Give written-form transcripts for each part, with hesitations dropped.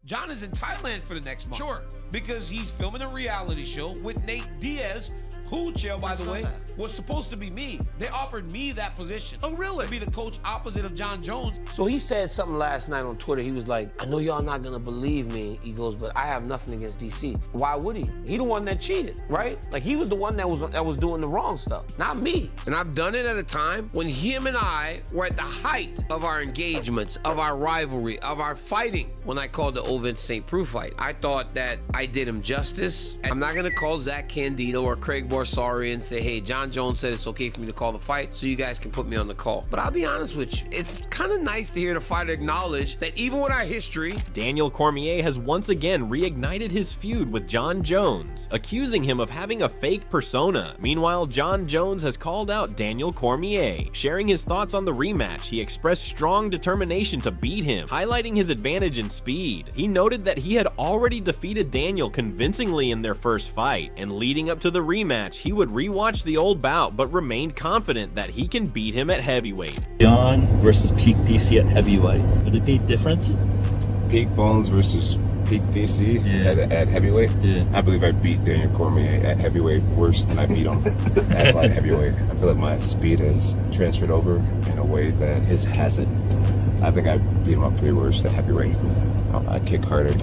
Jon is in Thailand for the next month. Sure. Because he's filming a reality show with Nate Diaz, who, Chael, by the way, was supposed to be me. They offered me that position. Oh, really? To be the coach opposite of Jon Jones. So he said something last night on Twitter. He was like, I know y'all not gonna believe me. He goes, but I have nothing against DC. Why would he? He the one that cheated, right? Like, he was the one that was doing the wrong stuff, not me. And I've done it at a time when him and I were at the height of our engagements, of our rivalry, of our fighting. When I called the Ovin St. Preux fight, I thought that I did him justice. I'm not gonna call Zach Candido or Craig Borsari and say, hey, Jon Jones said it's okay for me to call the fight, so you guys can put me on the call. But I'll be honest with you, it's kind of nice to hear the fighter acknowledge that even with our history, Daniel Cormier has once again reignited his feud with Jon Jones, accusing him of having a fake persona. Meanwhile, Jon Jones has called out Daniel Cormier. Sharing his thoughts on the rematch, he expressed strong determination to beat him, highlighting his advantage in speed. He noted that he had already defeated Daniel convincingly in their first fight, and leading up to the rematch, he would rewatch the old bout but remained confident that he can beat him at heavyweight. Jon versus Peak DC at heavyweight. Would it be different? Peak Bones versus Peak DC at heavyweight? Yeah. I believe I beat Daniel Cormier at heavyweight worse than I beat him at light heavyweight. I feel like my speed has transferred over in a way that his hasn't. I think I beat him up pretty worse at heavyweight. I kick harder.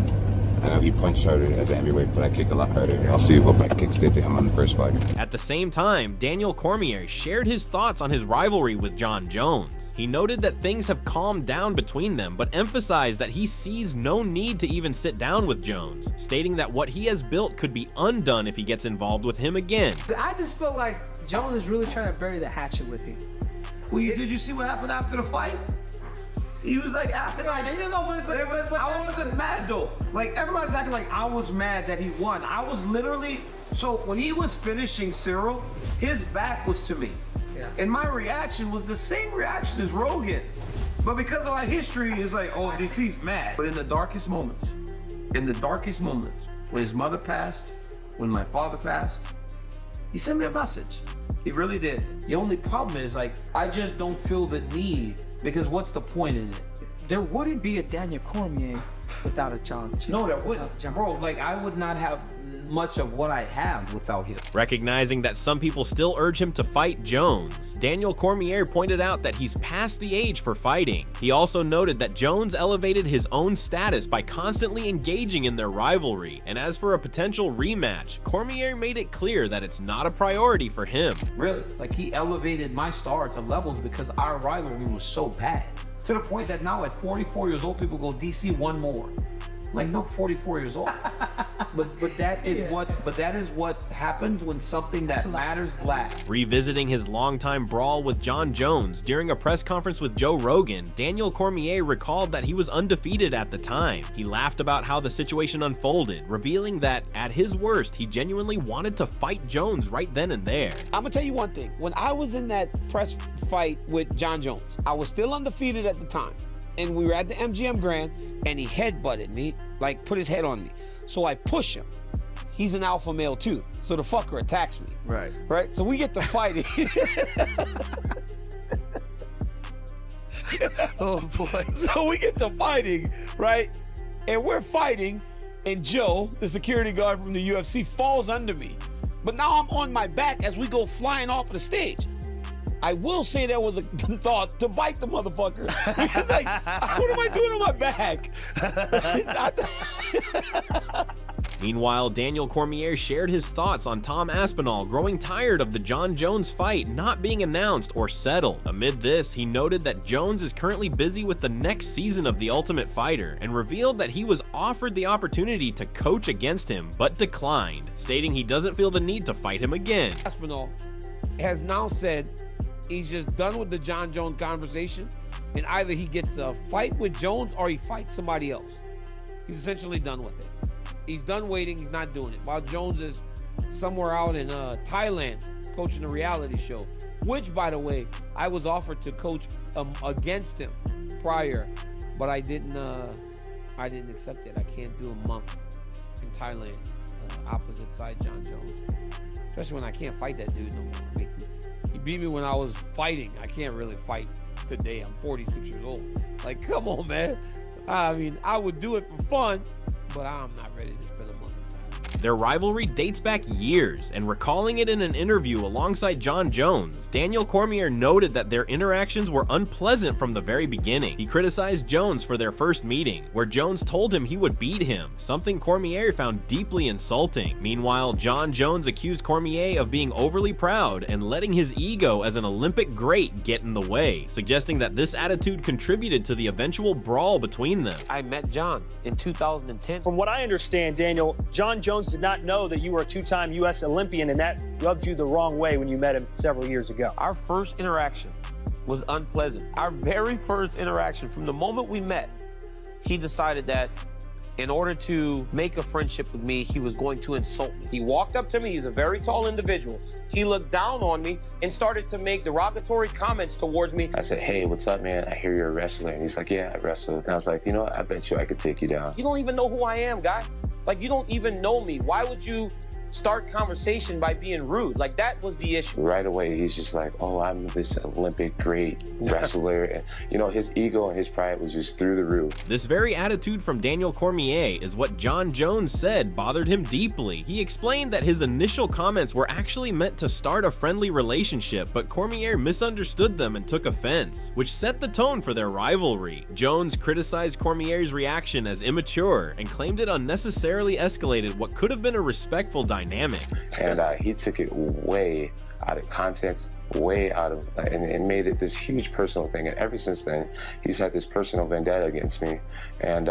I know he punched harder as a heavyweight, but I kick a lot harder. I'll see what my kicks did to him on the first fight. At the same time, Daniel Cormier shared his thoughts on his rivalry with Jon Jones. He noted that things have calmed down between them, but emphasized that he sees no need to even sit down with Jones, stating that what he has built could be undone if he gets involved with him again. I just feel like Jones is really trying to bury the hatchet with you. Well, did you see what happened after the fight? He was like acting like, but I wasn't mad though. Like, everybody's acting like I was mad that he won. I was literally, so when he was finishing Cyril, his back was to me. Yeah. And my reaction was the same reaction as Rogan. But because of our history, it's like, oh, DC's mad. But in the darkest moments, when his mother passed, when my father passed, he sent me a message. He really did. The only problem is, like, I just don't feel the need, because what's the point in it? There wouldn't be a Daniel Cormier without a challenge. No, there wouldn't. Bro, like, I would not have much of what I have without him. Recognizing that some people still urge him to fight Jones, Daniel Cormier pointed out that he's past the age for fighting. He also noted that Jones elevated his own status by constantly engaging in their rivalry, and as for a potential rematch, Cormier made it clear that it's not a priority for him. Really, like, he elevated my star to levels because our rivalry was so bad. To the point that now at 44 years old, people go, DC, one more. Like, no, 44 years old. but that is what happens when something that matters lacks. Revisiting his longtime brawl with Jon Jones during a press conference with Joe Rogan, Daniel Cormier recalled that he was undefeated at the time. He laughed about how the situation unfolded, revealing that at his worst, he genuinely wanted to fight Jones right then and there. I'm gonna tell you one thing. When I was in that press fight with Jon Jones, I was still undefeated at the time. And we were at the MGM Grand, and he headbutted me, like put his head on me. So I push him. He's an alpha male too, so the fucker attacks me. Right. Right? So we get to fighting. Oh boy. So we get to fighting, right? And we're fighting, and Joe, the security guard from the UFC, falls under me. But now I'm on my back as we go flying off the stage. I will say there was a thought to bite the motherfucker. Because, like, what am I doing on my back? Meanwhile, Daniel Cormier shared his thoughts on Tom Aspinall growing tired of the Jon Jones fight not being announced or settled. Amid this, he noted that Jones is currently busy with the next season of The Ultimate Fighter and revealed that he was offered the opportunity to coach against him but declined, stating he doesn't feel the need to fight him again. Aspinall has now said he's just done with the Jon Jones conversation, and either he gets a fight with Jones or he fights somebody else. He's essentially done with it. He's done waiting, he's not doing it. While Jones is somewhere out in Thailand coaching a reality show, which, by the way, I was offered to coach against him prior, but I didn't accept it. I can't do a month in Thailand opposite side Jon Jones. Especially when I can't fight that dude no more. I mean, he beat me when I was fighting. I can't really fight today. I'm 46 years old. Like, come on, man. I mean, I would do it for fun, but I'm not ready to spend a month. Their rivalry dates back years, and recalling it in an interview alongside Jon Jones, Daniel Cormier noted that their interactions were unpleasant from the very beginning. He criticized Jones for their first meeting, where Jones told him he would beat him, something Cormier found deeply insulting. Meanwhile, Jon Jones accused Cormier of being overly proud and letting his ego as an Olympic great get in the way, suggesting that this attitude contributed to the eventual brawl between them. I met Jon in 2010. From what I understand, Daniel, Jon Jones did not know that you were a two-time U.S. Olympian, and that rubbed you the wrong way when you met him several years ago. Our first interaction was unpleasant. Our very first interaction, from the moment we met, he decided that in order to make a friendship with me, he was going to insult me. He walked up to me, he's a very tall individual. He looked down on me and started to make derogatory comments towards me. I said, hey, what's up, man? I hear you're a wrestler. And he's like, yeah, I wrestle. And I was like, you know what? I bet you I could take you down. You don't even know who I am, guy. Like, you don't even know me. Why would you start conversation by being rude? Like, that was the issue. Right away, he's just like, oh, I'm this Olympic great wrestler. And, you know, his ego and his pride was just through the roof. This very attitude from Daniel Cormier is what Jon Jones said bothered him deeply. He explained that his initial comments were actually meant to start a friendly relationship, but Cormier misunderstood them and took offense, which set the tone for their rivalry. Jones criticized Cormier's reaction as immature and claimed it unnecessarily escalated what could have been a respectful dynamic. And he took it way out of context, way out of, and made it this huge personal thing. And ever since then, he's had this personal vendetta against me. And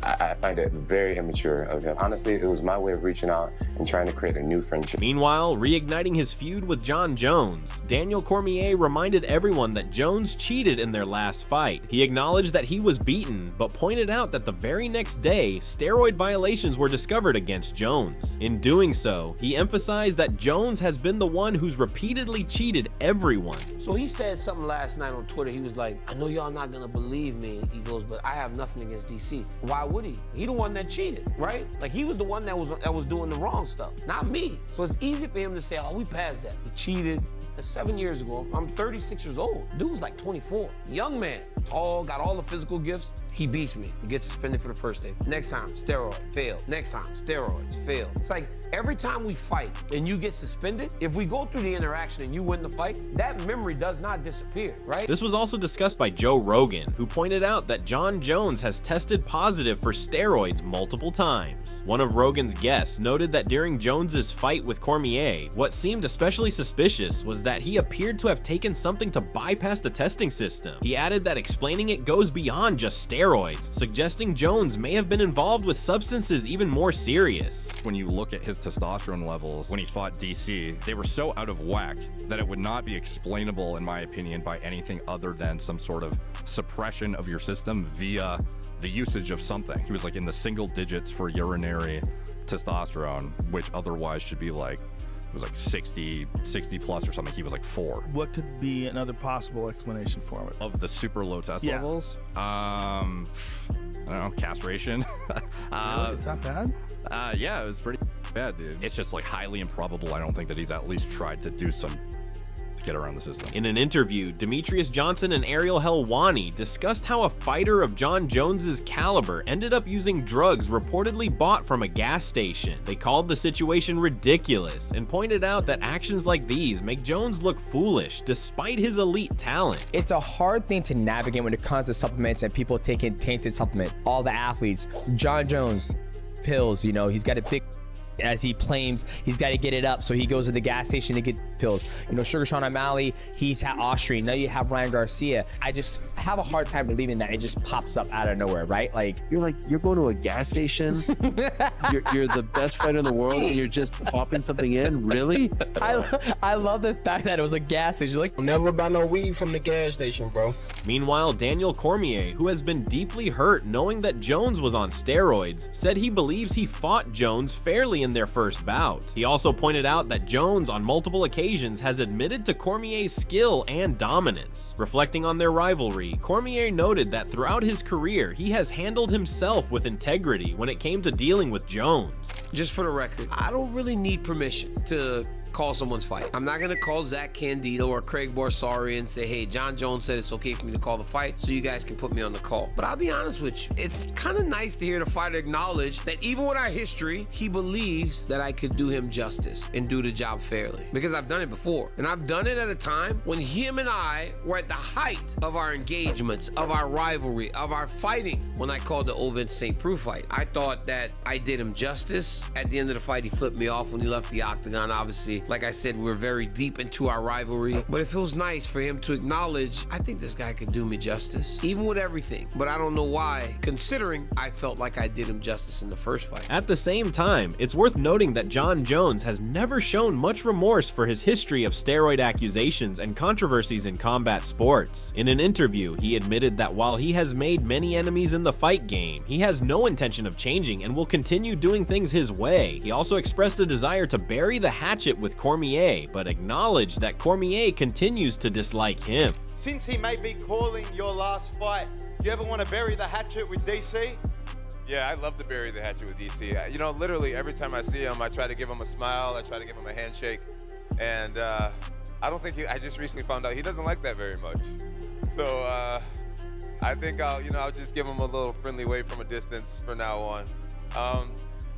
I find it very immature of him. Honestly, it was my way of reaching out and trying to create a new friendship. Meanwhile, reigniting his feud with Jon Jones, Daniel Cormier reminded everyone that Jones cheated in their last fight. He acknowledged that he was beaten, but pointed out that the very next day, steroid violations were discovered against Jones. In doing so, he emphasized that Jones has been the one who's repeatedly cheated everyone. So he said something last night on Twitter. He was like, I know y'all not gonna believe me. He goes, but I have nothing against DC. Why would he? He the one that cheated, right? Like, he was the one that was doing the wrong stuff, not me. So it's easy for him to say, oh, we passed that. He cheated. That's 7 years ago. I'm 36 years old. Dude was like 24. Young man, tall, got all the physical gifts. He beats me. He gets suspended for the first day. Next time, steroid, failed. Next time, steroids, failed. It's like every time we fight and you get suspended, if we go through the interaction and you win the fight, that memory does not disappear, right? This was also discussed by Joe Rogan, who pointed out that Jon Jones has tested positive for steroids multiple times. One of Rogan's guests noted that during Jones's fight with Cormier, what seemed especially suspicious was that he appeared to have taken something to bypass the testing system. He added that explaining it goes beyond just steroids, suggesting Jones may have been involved with substances even more serious. When you look at his testosterone levels when he fought DC, they were so out of whack that it would not be explainable, in my opinion, by anything other than some sort of suppression of your system via the usage of something. He was like in the single digits for urinary testosterone, which otherwise should be like, it was like 60 plus or something. He was like 4. What could be another possible explanation for it? Of the super low test levels? I don't know, castration. Really? It's not bad? Yeah, it was pretty bad, dude. It's just like highly improbable. I don't think that he's at least tried to do some to get around the system. In an interview, Demetrius Johnson and Ariel Helwani discussed how a fighter of Jon Jones's caliber ended up using drugs reportedly bought from a gas station. They called the situation ridiculous and pointed out that actions like these make Jones look foolish despite his elite talent. It's a hard thing to navigate when it comes to supplements and people taking tainted supplement. All the athletes, Jon Jones, pills, you know, he's got a big, as he claims, he's got to get it up, so he goes to the gas station to get pills. You know, Sugar Sean O'Malley, he's had Austrian. Now you have Ryan Garcia. I just have a hard time believing that it just pops up out of nowhere, right? Like, you're going to a gas station. you're the best fighter in the world, and you're just popping something in. Really? I love the fact that it was a gas station. Like, never buy no weed from the gas station, bro. Meanwhile, Daniel Cormier, who has been deeply hurt knowing that Jones was on steroids, said he believes he fought Jones fairly in in their first bout. He also pointed out that Jones on multiple occasions has admitted to Cormier's skill and dominance. Reflecting on their rivalry, Cormier noted that throughout his career, he has handled himself with integrity when it came to dealing with Jones. Just for the record, I don't really need permission to call someone's fight. I'm not gonna call Zach Candido or Craig Borsari and say, hey, Jon Jones said it's okay for me to call the fight, so you guys can put me on the call. But I'll be honest with you, it's kind of nice to hear the fighter acknowledge that even with our history, he believes that I could do him justice and do the job fairly. Because I've done it before. And I've done it at a time when him and I were at the height of our engagements, of our rivalry, of our fighting. When I called the Ovin St. Preux fight, I thought that I did him justice. At the end of the fight, he flipped me off when he left the octagon, obviously. Like I said, we're very deep into our rivalry, but it feels nice for him to acknowledge, I think this guy could do me justice, even with everything. But I don't know why, considering I felt like I did him justice in the first fight. At the same time, it's worth noting that Jon Jones has never shown much remorse for his history of steroid accusations and controversies in combat sports. In an interview, he admitted that while he has made many enemies in the fight game, he has no intention of changing and will continue doing things his way. He also expressed a desire to bury the hatchet with Cormier, but acknowledged that Cormier continues to dislike him. Since he may be calling your last fight, do you ever want to bury the hatchet with DC? Yeah, I'd love to bury the hatchet with DC. You know, literally every time I see him, I try to give him a smile, I try to give him a handshake, and I don't think I just recently found out he doesn't like that very much. So I think I'll just give him a little friendly wave from a distance from now on.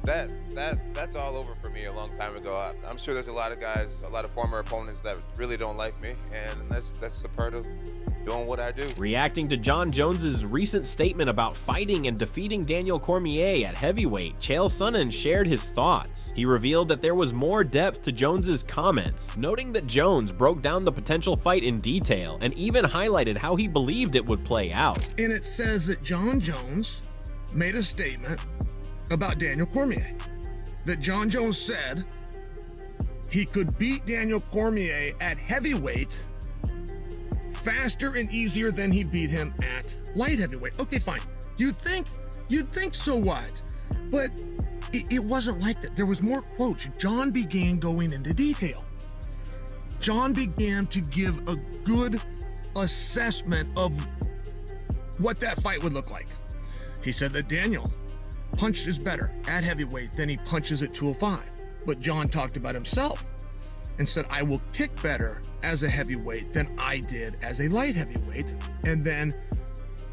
That's all over for me a long time ago. I'm sure there's a lot of guys, a lot of former opponents that really don't like me, and that's a part of doing what I do. Reacting to Jon Jones's recent statement about fighting and defeating Daniel Cormier at heavyweight, Chael Sonnen shared his thoughts. He revealed that there was more depth to Jones's comments, noting that Jones broke down the potential fight in detail and even highlighted how he believed it would play out. And it says that Jon Jones made a statement about Daniel Cormier, that Jon Jones said he could beat Daniel Cormier at heavyweight faster and easier than he beat him at light heavyweight. Okay, fine. You'd think so what? But it wasn't like that. There was more quotes. Jon began going into detail. Jon began to give a good assessment of what that fight would look like. He said that Daniel punched is better at heavyweight than he punches at 205. But Jon talked about himself and said, I will kick better as a heavyweight than I did as a light heavyweight. And then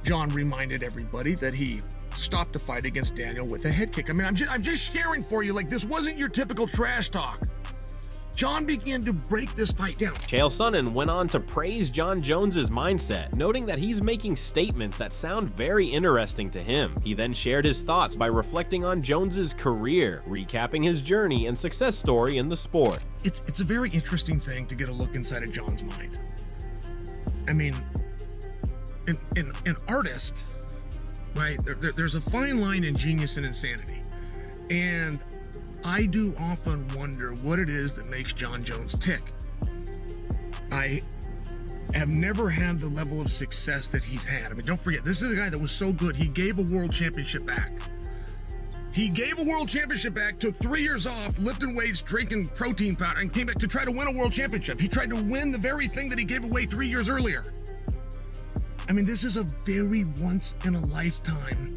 Jon reminded everybody that he stopped a fight against Daniel with a head kick. I mean, I'm just sharing for you, like, this wasn't your typical trash talk. Jon began to break this fight down. Chael Sonnen went on to praise Jon Jones's mindset, noting that he's making statements that sound very interesting to him. He then shared his thoughts by reflecting on Jones's career, recapping his journey and success story in the sport. It's a very interesting thing to get a look inside of Jon's mind. I mean, an artist, right? There's a fine line in genius and insanity. And I do often wonder what it is that makes Jon Jones tick. I have never had the level of success that he's had. I mean, don't forget, this is a guy that was so good, he gave a world championship back. He gave a world championship back, took 3 years off, lifting weights, drinking protein powder, and came back to try to win a world championship. He tried to win the very thing that he gave away 3 years earlier. I mean, this is a very once-in-a-lifetime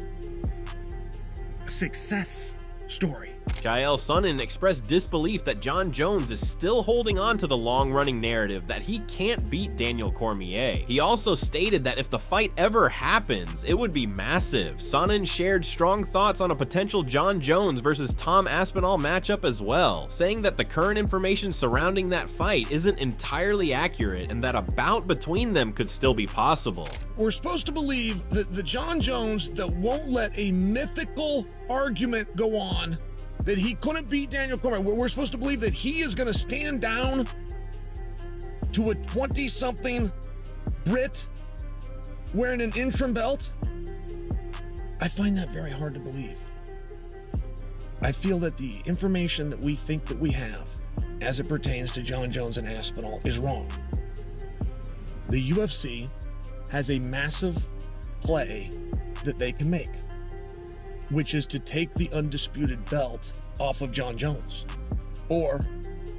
success story. Chael Sonnen expressed disbelief that Jon Jones is still holding on to the long-running narrative that he can't beat Daniel Cormier. He also stated that if the fight ever happens, it would be massive. Sonnen shared strong thoughts on a potential Jon Jones versus Tom Aspinall matchup as well, saying that the current information surrounding that fight isn't entirely accurate and that a bout between them could still be possible. We're supposed to believe that the Jon Jones that won't let a mythical argument go on that he couldn't beat Daniel Cormier. We're supposed to believe that he is going to stand down to a 20-something Brit wearing an interim belt. I find that very hard to believe. I feel that the information that we think that we have as it pertains to Jon Jones and Aspinall is wrong. The UFC has a massive play that they can make, which is to take the undisputed belt off of Jon Jones. Or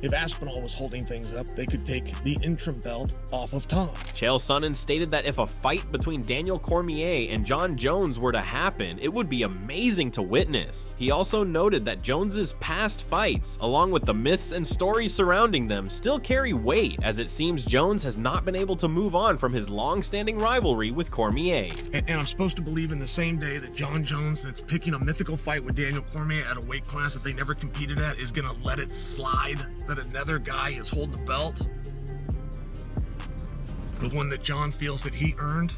if Aspinall was holding things up, they could take the interim belt off of Tom. Chael Sonnen stated that if a fight between Daniel Cormier and Jon Jones were to happen, it would be amazing to witness. He also noted that Jones's past fights, along with the myths and stories surrounding them, still carry weight, as it seems Jones has not been able to move on from his long-standing rivalry with Cormier. And I'm supposed to believe in the same day that Jon Jones, that's picking a mythical fight with Daniel Cormier at a weight class that they never competed at, is gonna let it slide that another guy is holding the belt, the one that Jon feels that he earned.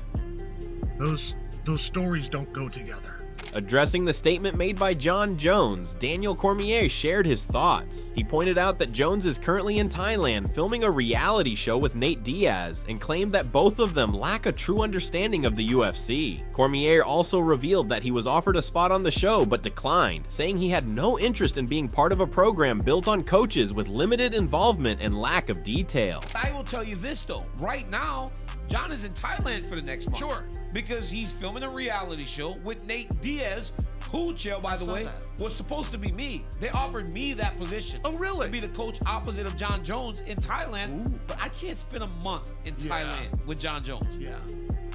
Those stories don't go together. Addressing the statement made by Jon Jones, Daniel Cormier shared his thoughts. He pointed out that Jones is currently in Thailand filming a reality show with Nate Diaz and claimed that both of them lack a true understanding of the UFC. Cormier also revealed that he was offered a spot on the show but declined, saying he had no interest in being part of a program built on coaches with limited involvement and lack of detail. I will tell you this though, right now, Jon is in Thailand for the next month. Sure. Because he's filming a reality show with Nate Diaz, who, Chael, by the way, was supposed to be me. They offered me that position. Oh, really? To be the coach opposite of Jon Jones in Thailand. Ooh. But I can't spend a month in Thailand with Jon Jones. Yeah.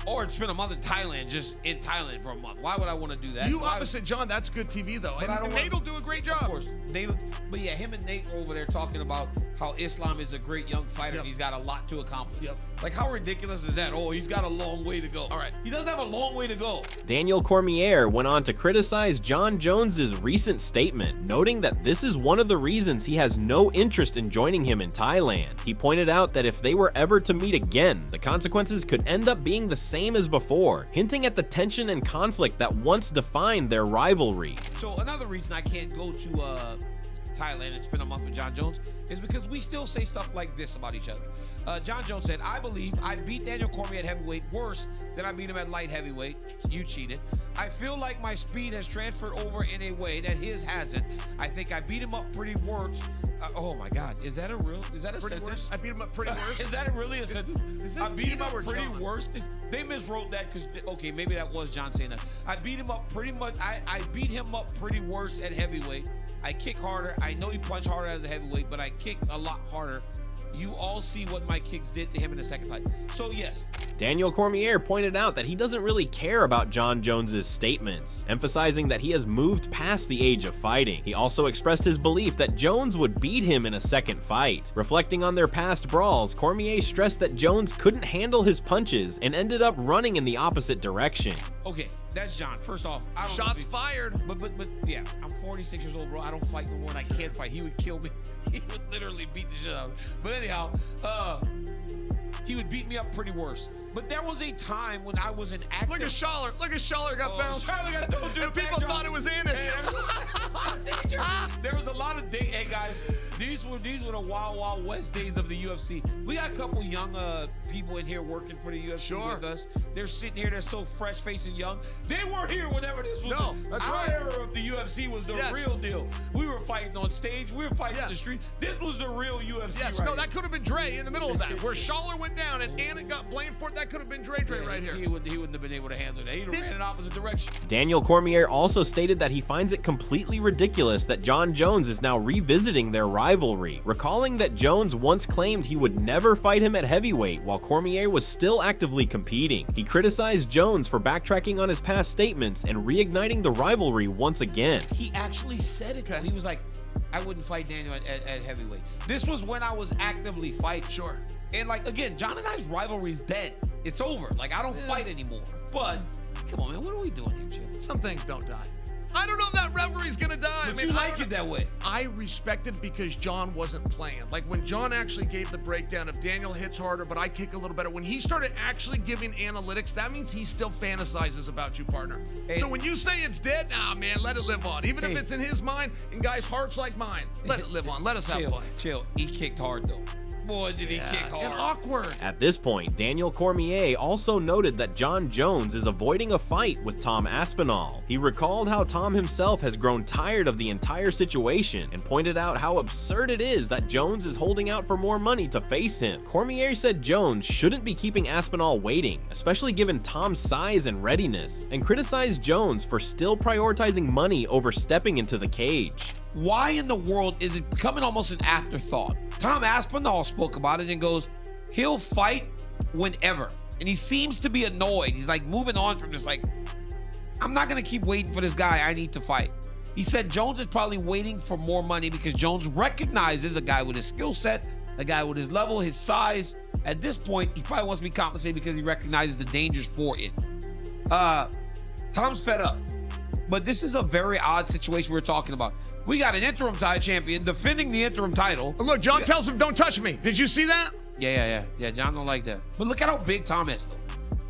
Or spend a month in Thailand, just in Thailand for a month. Why would I want to do that? You opposite Jon, that's good TV though. And Nate will do a great job. Of course. But yeah, him and Nate were over there talking about how Islam is a great young fighter and he's got a lot to accomplish. Like, how ridiculous is that? Oh, he's got a long way to go. All right. He doesn't have a long way to go. Daniel Cormier went on to criticize Jon Jones's recent statement, noting that this is one of the reasons he has no interest in joining him in Thailand. He pointed out that if they were ever to meet again, the consequences could end up being the same as before, hinting at the tension and conflict that once defined their rivalry. So another reason I can't go to Thailand and spend a month with Jon Jones is because we still say stuff like this about each other. Jon Jones said, I believe I beat Daniel Cormier at heavyweight worse than I beat him at light heavyweight. You cheated. I feel like my speed has transferred over in a way that his hasn't. I think I beat him up pretty worse. Oh my God, is that a sentence? Worse? I beat him up pretty worse. Is that really a sentence? I beat him up pretty worse. They miswrote that because, okay, maybe that was Jon saying that. I beat him up pretty much. I beat him up pretty worse at heavyweight. I kick harder. I know he punched harder as a heavyweight, but I kick a lot harder. You all see what my kicks did to him in the second fight. So yes. Daniel Cormier pointed out that he doesn't really care about Jon Jones's statements, emphasizing that he has moved past the age of fighting. He also expressed his belief that Jones would beat him in a second fight. Reflecting on their past brawls, Cormier stressed that Jones couldn't handle his punches and ended up running in the opposite direction. Okay, that's Jon. First off, I don't Shots fired. But yeah, I'm 46 years old, bro. I don't fight no more, and I can't fight. He would kill me. He would literally beat the shit out of me. But anyhow, he would beat me up pretty worse. But there was a time when I was an active. Look at Schaller. Look at Schaller got bounced. Schaller got thrown through and people thought it was in it. There was a lot of hey guys, these were the wild west days of the UFC. We got a couple young people in here working for the UFC with us. They're sitting here, they're so fresh faced and young. They weren't here whenever this was. No, that's right. Our era of the UFC was the real deal. We were fighting on stage, we were fighting in the street. This was the real UFC. Yes, no, that could have been Dre in the middle of that. Where Schaller went down and Anik got blamed for it, that could have been Dre right here. He wouldn't have been able to handle that. He'd have ran in opposite direction. Daniel Cormier also stated that he finds it completely ridiculous that Jon Jones is now revisiting their rivalry, recalling that Jones once claimed he would never fight him at heavyweight while Cormier was still actively competing. He criticized Jones for backtracking on his past statements and reigniting the rivalry once again. He actually said it. He was like, I wouldn't fight Daniel at heavyweight. This was when I was actively fighting. Sure. And like, again, Jon and I's rivalry is dead. It's over. Like, I don't fight anymore. But, come on, man, what are we doing here, Jim? Some things don't die. I don't know if that rivalry's gonna die. But you like it that way. I respect it because Jon wasn't playing. Like when Jon actually gave the breakdown of Daniel hits harder, but I kick a little better. When he started actually giving analytics, that means he still fantasizes about you, partner. Hey. So when you say it's dead, nah, man, let it live on. Even if it's in his mind and guys' hearts like mine, let it live on. Let us have fun. Chill. He kicked hard though. boy, did he kick hard. And awkward. At this point, Daniel Cormier also noted that Jon Jones is avoiding a fight with Tom Aspinall. He recalled how Tom himself has grown tired of the entire situation and pointed out how absurd it is that Jones is holding out for more money to face him. Cormier said Jones shouldn't be keeping Aspinall waiting, especially given Tom's size and readiness, and criticized Jones for still prioritizing money over stepping into the cage. Why in the world is it becoming almost an afterthought? Tom Aspinall spoke about it and goes, he'll fight whenever. And he seems to be annoyed. He's like moving on from this, like, I'm not going to keep waiting for this guy. I need to fight. He said Jones is probably waiting for more money because Jones recognizes a guy with his skill set, a guy with his level, his size. At this point, he probably wants to be compensated because he recognizes the dangers for it. Tom's fed up. But this is a very odd situation we're talking about. We got an interim title champion defending the interim title. Look, Jon tells him, don't touch me. Did you see that? Yeah, Jon don't like that. But look at how big Tom is, though.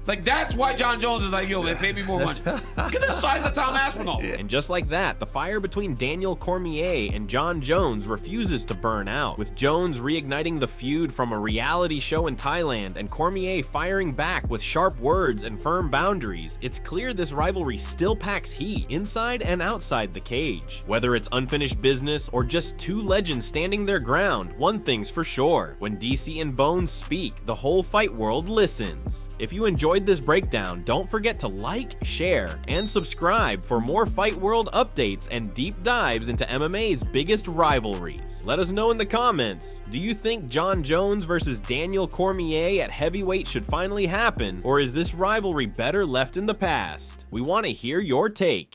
Like, that's why Jon Jones is like, yo, man, pay me more money. Look at the size of Tom Aspinall. And just like that, the fire between Daniel Cormier and Jon Jones refuses to burn out, with Jones reigniting the feud from a reality show in Thailand and Cormier firing back with sharp words and firm boundaries. It's clear this rivalry still packs heat inside and outside the cage. Whether it's unfinished business or just two legends standing their ground, one thing's for sure: when DC and Bones speak, the whole fight world listens. If you enjoyed this breakdown, don't forget to like, share, and subscribe for more Fight World updates and deep dives into MMA's biggest rivalries. Let us know in the comments, do you think Jon Jones versus Daniel Cormier at heavyweight should finally happen, or is this rivalry better left in the past? We want to hear your take.